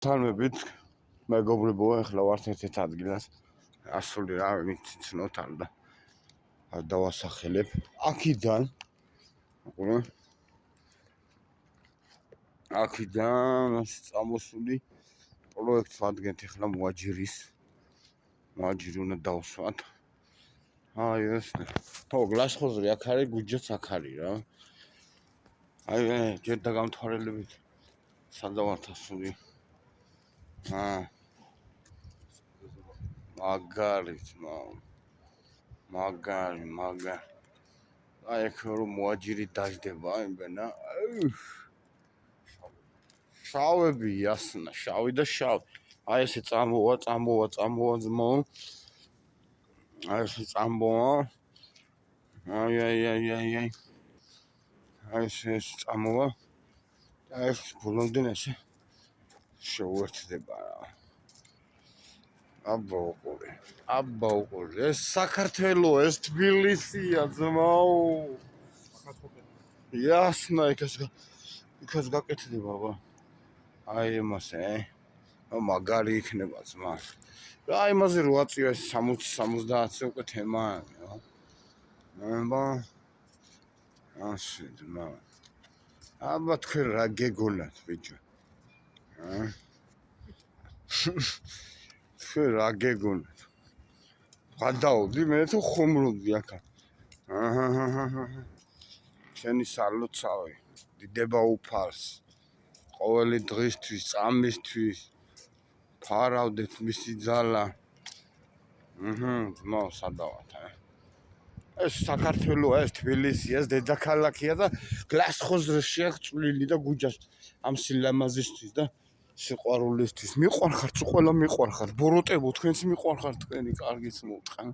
თალმებით მეგობრებო, ახლა ვართ ერთ ადგილას. ასული რა ვიცით არ და დავასახელებ. აქიდან წამოსული პროექტს ვადგენთ ახლა მოაჯირი უნდა დავსვათ. აი ეს. ხო, გლასხოზრი აქ არის, გუჯაც აქ არის რა. აი ჯერ დაგამთვალელებით სადავართ ასული. მაგარი. აი ეგ რომ მოაჯირი დაждდება იმენა. შავები იასნა, შავი და შავი. აი ესე წამოვა ძმო. აი ესე წამოვა. აი. აი ესე წამოვა. აი ეს ბოლომდე ესე შეუერთდება რა. აბაუყური. ეს საქართველო, ეს თბილისია ძმო. იასნა იქაც გაკეთდება ბა. აი იმასე. მაგარი იქნება ძმა. რა იმაზე რო აწია 60-70-ზე უკვე თემაა რა. ასე ძმა. აბა თქვენ რა გეგონათ ბიჭო? თქვენ რა გეგონათ? გადაოდი მე თუ ხუმრობდი აქ. შენი სალოცავი. დიდება უფალს. ყოველი დღისთვის, წამისთვის ფარავდეთ მისი ძალა. ძმაო სადავართ ეს საქართველოა, ეს თბილისია, ეს დედაქალაქია და გლასხოზრში აქვს წვლილი და გუჯას ამ სილამაზისთვის და სიყვარულისთვის. მიყვარხართ, ყველა მიყვარხართ. ბოროტებო, თქვენც მიყვარხართ, თქვენი კარგიც მოვტყან.